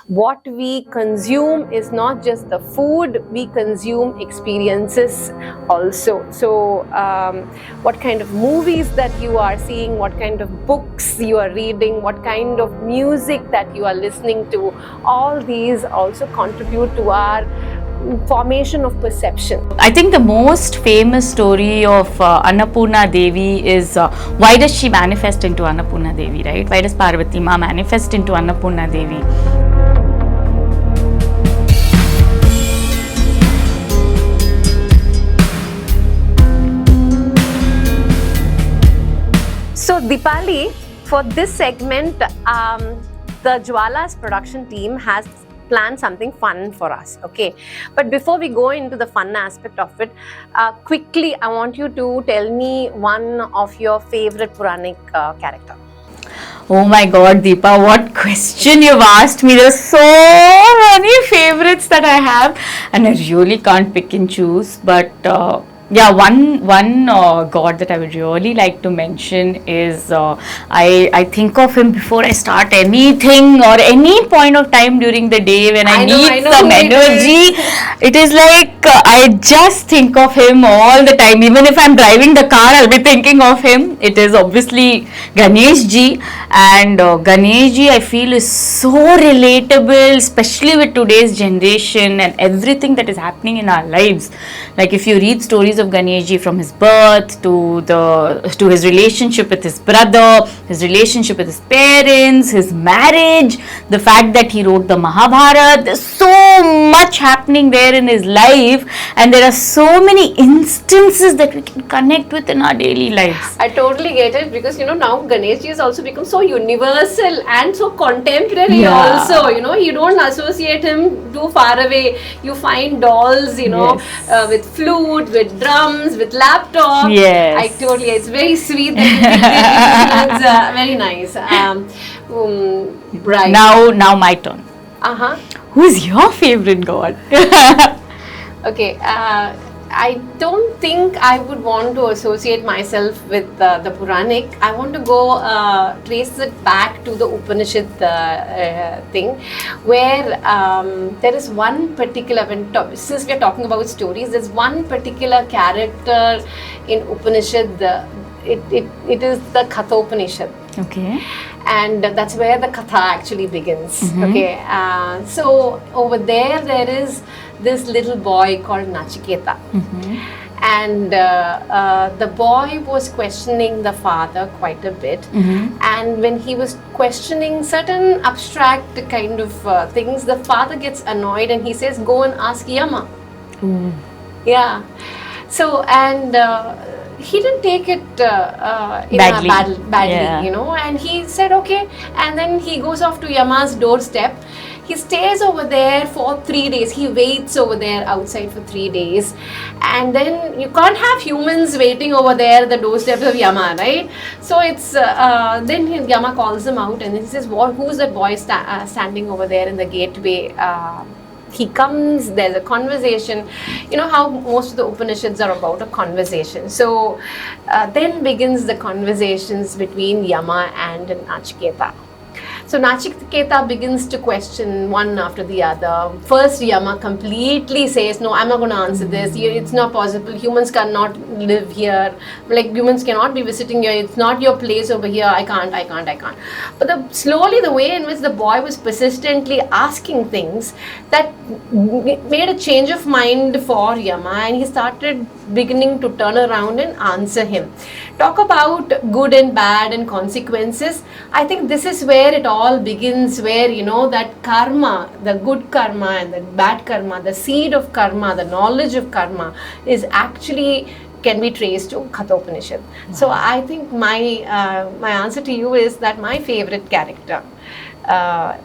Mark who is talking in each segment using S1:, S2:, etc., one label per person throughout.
S1: what we consume is not just the food, we consume experiences also. So what kind of movies that you are seeing, what kind of books you are reading, what kind of music that you are listening to, all these also contribute to our formation of perception.
S2: I think the most famous story of Annapurna Devi is why does she manifest into Annapurna Devi, right? Why does Parvati Ma manifest into Annapurna Devi?
S1: So Dipali, for this segment, the Jwala's production team has planned something fun for us, okay? But before we go into the fun aspect of it, quickly I want you to tell me one of your favorite Puranic character.
S2: Oh my God, Deepa, what question you've asked me. There's so many favorites that I have, and I really can't pick and choose. But yeah, one god that I would really like to mention is I think of him before I start anything or any point of time during the day when I need some energy. It is like I just think of him all the time. Even if I'm driving the car, I'll be thinking of him. It is obviously Ganesh ji, and Ganesh ji I feel is so relatable, especially with today's generation and everything that is happening in our lives. Like if you read stories of Ganesh ji from his birth to his relationship with his brother, his relationship with his parents, his marriage, the fact that he wrote the Mahabharata, there's so much happening there in his life, and there are so many instances that we can connect with in our daily lives.
S1: I totally get it, because now Ganesh ji has also become so universal and so contemporary also. You don't associate him too far away. You find dolls, with flute, with drums, with laptop.
S2: Yes.
S1: It's very sweet that you it's very nice. Right.
S2: Now my turn.
S1: Uh-huh.
S2: Who's your favorite god?
S1: Okay, I don't think I would want to associate myself with the Puranic. I want to go trace it back to the Upanishad thing, where there is one particular, since we are talking about stories, there's one particular character in Upanishad. It is the Kathopanishad.
S2: Okay.
S1: And that's where the katha actually begins.
S2: Mm-hmm.
S1: Okay, so over there is this little boy called Nachiketa.
S2: Mm-hmm.
S1: And the boy was questioning the father quite a bit.
S2: Mm-hmm.
S1: And when he was questioning certain abstract kind of things, the father gets annoyed and he says, go and ask Yama.
S2: Mm.
S1: Yeah. So, and he didn't take it
S2: badly,
S1: yeah. And he said okay, and then he goes off to Yama's doorstep. He stays over there for 3 days. He waits over there outside for 3 days, and then you can't have humans waiting over there at the doorsteps of Yama, right? So it's then Yama calls him out, and he says, who's that boy standing over there in the gateway? He comes, there's a conversation. You know how most of the Upanishads are about a conversation. So then begins the conversations between Yama and Nachiketa. So Nachiketa begins to question one after the other. First, Yama completely says, no, I'm not going to answer this. It's not possible. Humans cannot live here. Like, humans cannot be visiting here. It's not your place over here. I can't. But slowly, the way in which the boy was persistently asking things, that made a change of mind for Yama, and he started beginning to turn around and answer him. Talk about good and bad and consequences. I think this is where it all begins, where that karma, the good karma and the bad karma, the seed of karma, the knowledge of karma is actually can be traced to Kathopanishad. Wow. So I think my answer to you is that my favorite character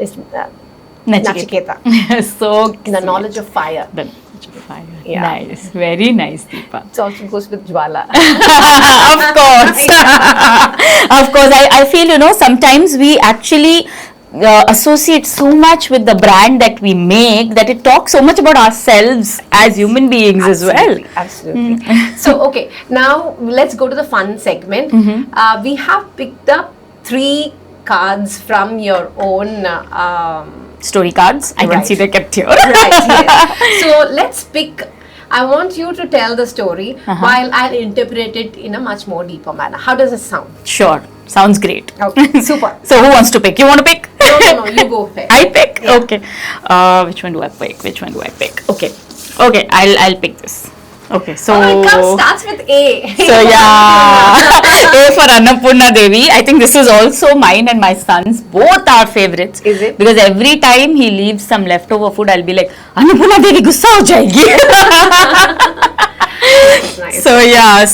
S1: is Nachiketa.
S2: So
S1: the knowledge of fire.
S2: Fire.
S1: Yeah.
S2: Nice, very nice, Deepa.
S1: It also goes with Jvala.
S2: Of course. Of course, I feel sometimes we actually associate so much with the brand that we make that it talks so much about ourselves as human beings as well.
S1: Absolutely. So okay, now let's go to the fun segment. We have picked up 3 cards from your own
S2: story cards. I can
S1: Right.
S2: see they're kept here.
S1: Right. Yes. So let's pick. I want you to tell the story while I'll interpret it in a much more deeper manner. How does it sound?
S2: Sure. Sounds great.
S1: Okay. Super.
S2: So who wants to pick? You want to pick?
S1: No. You go ahead.
S2: I pick?
S1: Yeah.
S2: Okay. Which one do I pick? Okay. Okay, I'll pick this. Okay, so...
S1: Oh, it starts with A.
S2: So yeah, A for Annapurna Devi. I think this is also mine and my son's. Both our favorites.
S1: Is it?
S2: Because every time he leaves some leftover food, I'll be like, Annapurna Devi gussa ho jayegi.
S1: Nice.
S2: So yeah,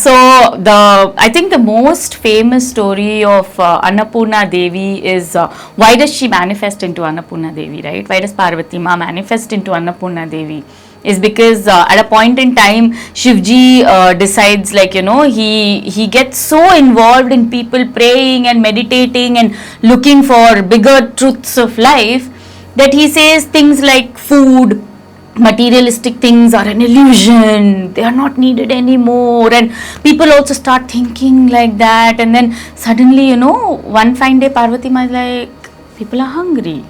S2: I think the most famous story of Annapurna Devi is why does she manifest into Annapurna Devi, right? Why does Parvati Ma manifest into Annapurna Devi? Is because at a point in time Shivji decides, like, you know, he gets so involved in people praying and meditating and looking for bigger truths of life that he says things like food, materialistic things are an illusion, they are not needed anymore, and people also start thinking like that. And then suddenly, you know, one fine day Parvati Ma is like, people are hungry,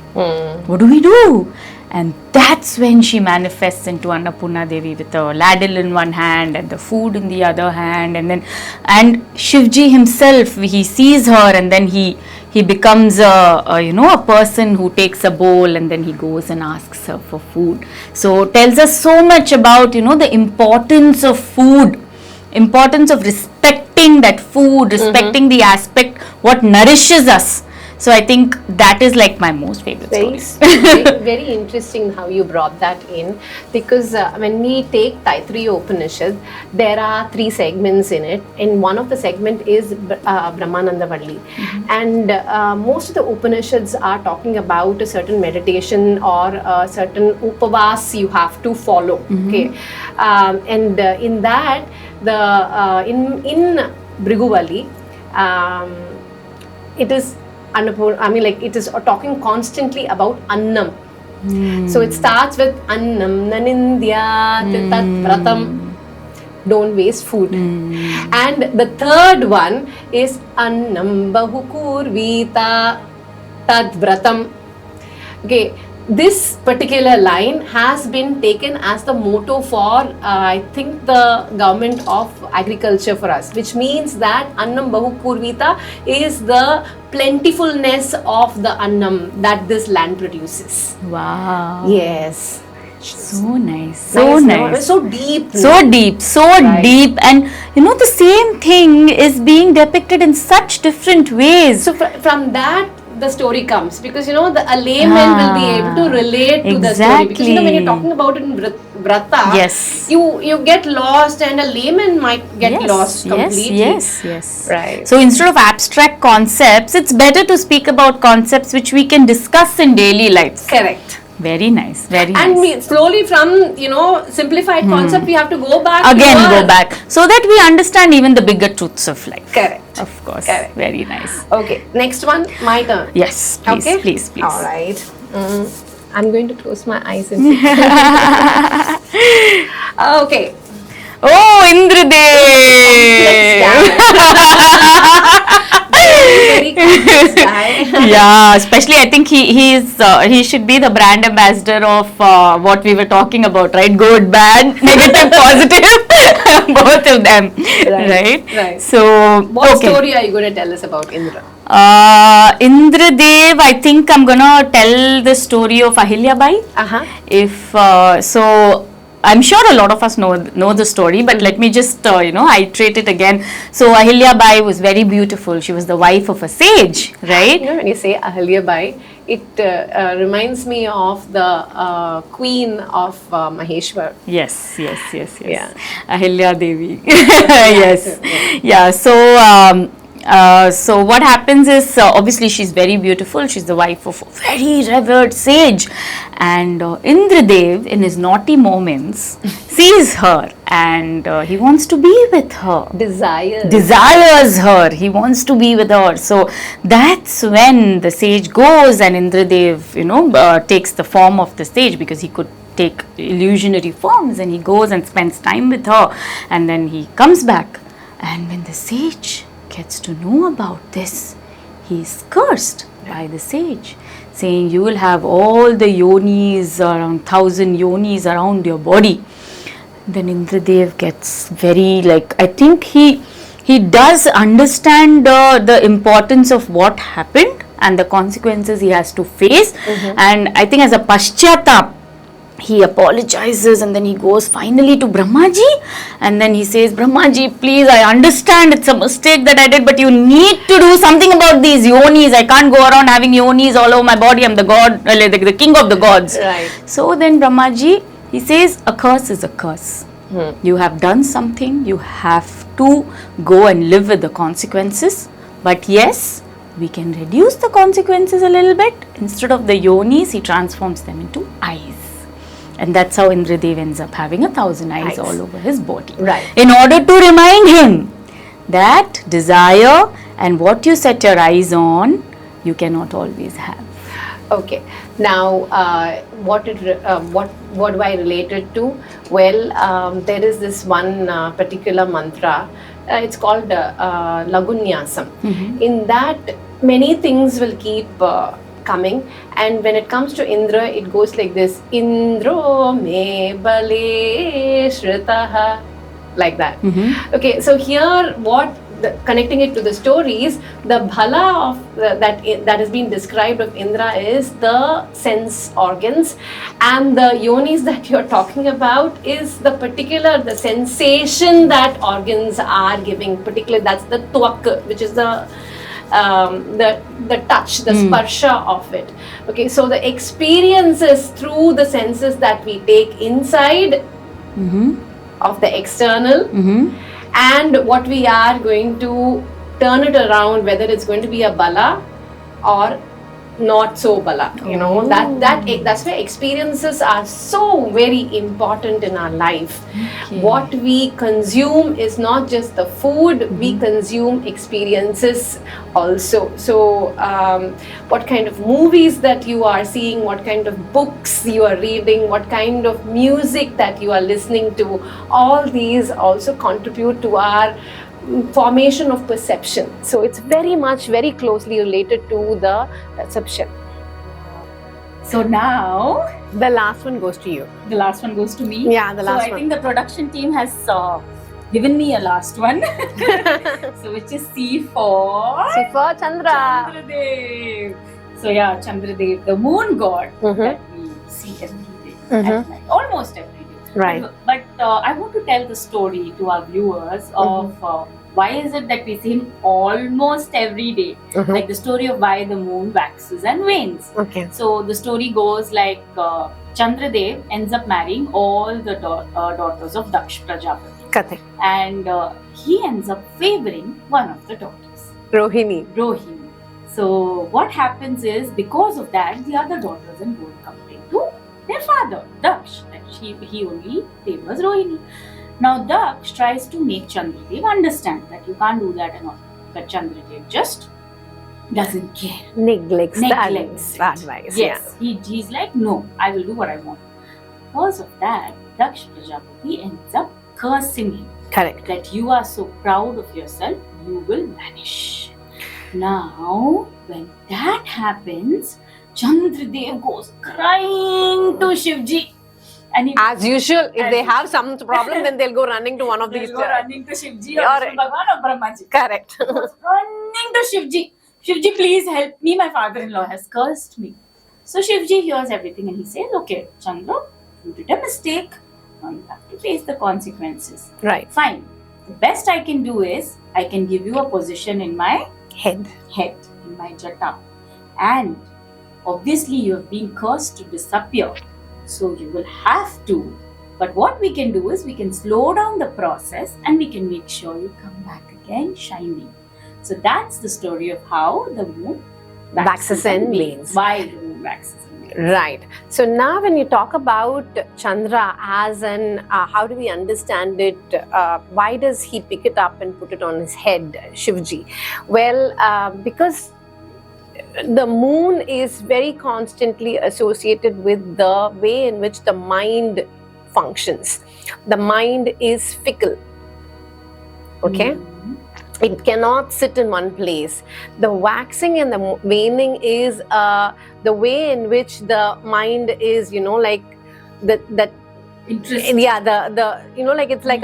S2: what do we do? And that's when she manifests into Annapurna Devi with a ladle in one hand and the food in the other hand. And Shivji himself, he sees her, and then he becomes a person who takes a bowl and then he goes and asks her for food. So tells us so much about, you know, the importance of food, importance of respecting that food, respecting the aspect what nourishes us. So I think that is like my most favorite stories.
S1: Very interesting how you brought that in, because when we take Taittiriya Upanishad, there are 3 segments in it. And one of the segment is Brahmananda Valli. And most of the Upanishads are talking about a certain meditation or a certain upavas you have to follow. Okay, and in that, in Bhrigu it is it is talking constantly about Annam. So it starts with Annam Nanindya Tat Vratam. Don't waste food. And the third one is Annam Bahukurvita Tad Vratam. Okay, this particular line has been taken as the motto for I think the government of agriculture for us, which means that Annam Bahukurvita is the plentifulness of the Annam that this land produces.
S2: Wow.
S1: Yes.
S2: So nice. So nice.
S1: So deep.
S2: So deep. So
S1: Right.
S2: deep. And you know, the same thing is being depicted in such different ways.
S1: So from that, the story comes, because, you know, a layman will be able to relate to the story, because, you know, when you're talking about it in Vrata,
S2: Yes.
S1: you get lost, and a layman might get lost completely.
S2: Yes.
S1: Right.
S2: So instead of abstract concepts, it's better to speak about concepts which we can discuss in daily life.
S1: Correct.
S2: Very nice. Very nice.
S1: And we slowly, from, you know, simplified concept, we have to go back
S2: Again,
S1: to
S2: go back so that we understand even the bigger truths of life.
S1: Correct.
S2: Of course.
S1: Correct.
S2: Very nice.
S1: Okay, next one, my turn.
S2: Yes, please,
S1: Okay?
S2: please.
S1: All right. I'm going to close my eyes and see. Okay.
S2: Oh, Indradev!
S1: Very complex guy.
S2: Yeah, especially I think he should be the brand ambassador of what we were talking about, right? Good, bad, negative, positive, both of them, right? So,
S1: What story are you going to tell us about Indra?
S2: Indradev, I think I'm gonna tell the story of Ahilya Bai. If so, I'm sure a lot of us know the story, but let me just iterate it again. So Ahilya Bai was very beautiful. She was the wife of a sage, right?
S1: You know, when you say Ahilya Bai, it reminds me of the queen of Maheshwar.
S2: Yes.
S1: Yeah.
S2: Ahilya Devi. Yes. Yeah. So what happens is, obviously she's very beautiful. She's the wife of a very revered sage, and Indradev, in his naughty moments, sees her and he wants to be with her. Desires her. He wants to be with her. So that's when the sage goes, and Indradev, takes the form of the sage, because he could take illusionary forms, and he goes and spends time with her, and then he comes back, and when the sage gets to know about this, he is cursed by the sage. saying you will have all the yonis, around 1,000 yonis around your body. Then Indradev gets very, like, I think he does understand the importance of what happened and the consequences he has to face. And I think as a Paschatap, he apologizes and then he goes finally to Brahmaji and then he says, Brahmaji, please, I understand it's a mistake that I did, but you need to do something about these yonis. I can't go around having yonis all over my body. I'm the god, the king of the gods.
S1: Right.
S2: So then Brahmaji, he says, a curse is a curse. You have done something, you have to go and live with the consequences. But yes, we can reduce the consequences a little bit. Instead of the yonis, he transforms them into eyes. And that's how Indradev ends up having 1,000 eyes all over his body.
S1: Right.
S2: In order to remind him that desire and what you set your eyes on, you cannot always have.
S1: Okay. Now, what do I relate it to? Well, there is this one particular mantra. It's called Lagunyasam. In that, many things will keep coming, and when it comes to Indra, it goes like this: Indro me bale shritaha, like that. Okay, so here connecting it to the stories, the bhala of that has been described of Indra is the sense organs, and the yonis that you're talking about is the sensation that organs are giving. Particularly, that's the twak, which is the touch, the sparsha of it. Okay, so the experiences through the senses that we take inside of the external, and what we are going to turn it around, whether it's going to be a bala or not so bala. That's why experiences are so very important in our life. What we consume is not just the food, we consume experiences also. So what kind of movies that you are seeing, what kind of books you are reading, what kind of music that you are listening to, all these also contribute to our formation of perception. So it's very closely related to the perception.
S2: So now
S1: the last one goes to you.
S2: The last one goes to me.
S1: Yeah, the last
S2: one.
S1: So
S2: I think the production team has given me a last one. So which is C for
S1: Chandra.
S2: Chandradev. So yeah, Chandradev, the moon god that we see every day at night, almost every day.
S1: Right.
S2: But I want to tell the story to our viewers of why is it that we see him almost every day. Like the story of why the moon waxes and wanes.
S1: Okay.
S2: So the story goes like Chandradev ends up marrying all the daughters of Daksh Prajapati.
S1: Correct.
S2: And he ends up favoring one of the daughters,
S1: Rohini.
S2: So what happens is, because of that, the other daughters and go and complain to their father, Daksh, that he only favors Rohini. Now Daksh tries to make Chandradev understand that you can't do that and all. But Chandradev just doesn't care.
S1: Neglects the advice.
S2: Yes, he's like, no, I will do what I want. Because of that, Daksh Prajapati ends up cursing him.
S1: Correct.
S2: That you are so proud of yourself, you will vanish. Now, when that happens, Chandradev goes crying to Shivji. And
S1: as usual, if they have some problem, then they'll go running to one of these.
S2: They'll go running to Shivji or Vishnu Bhagwan or Brahmaji.
S1: Correct.
S2: Running to Shivji. Shivji, please help me. My father-in-law has cursed me. So Shivji hears everything and he says, okay, Chandra, you did a mistake. Now you have to face the consequences.
S1: Right.
S2: Fine. The best I can do is, I can give you a position in my
S1: head,
S2: in my jata. And obviously you have been cursed to disappear. So you will have to. But what we can do is, we can slow down the process and we can make sure you come back again shining. So that's the story of how the moon waxes and wanes. Why the moon waxes and wanes.
S1: Right. So now when you talk about Chandra as an, how do we understand it? Why does he pick it up and put it on his head, Shivji? Well, because the moon is very constantly associated with the way in which the mind functions. The mind is fickle. Okay? It cannot sit in one place. The waxing and the waning is the way in which the mind is, like that.
S2: Interesting.
S1: Yeah, the like it's like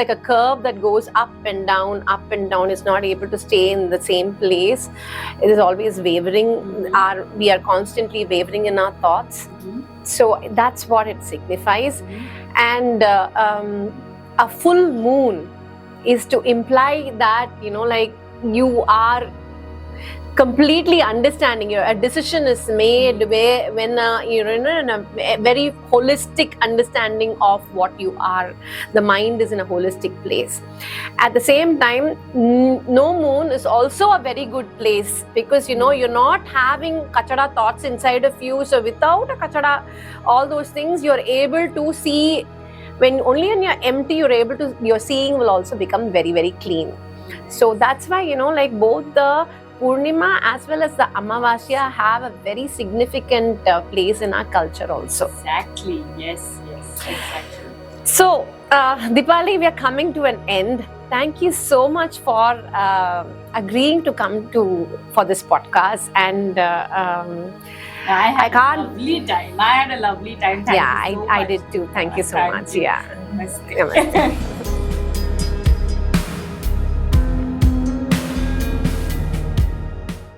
S1: a curve that goes up and down, up and down. It's not able to stay in the same place. It is always wavering. We are constantly wavering in our thoughts. So that's what it signifies. And a full moon is to imply that like you are completely understanding. A decision is made when you're in a very holistic understanding of what you are. The mind is in a holistic place. At the same time, no moon is also a very good place, because you're not having kachada thoughts inside of you. So without a kachada, all those things, you're able to see. When only when you're empty, your seeing will also become very, very clean. So that's why like both the Purnima as well as the Amavasya have a very significant place in our culture also.
S2: Exactly. Yes, exactly.
S1: So, Dipali, we are coming to an end. Thank you so much for agreeing to come for this podcast. And
S2: I had a lovely time. I had a lovely time. Thank you so much.
S1: I did too. Thank you so much. Yeah.
S2: Namaste.
S1: Namaste.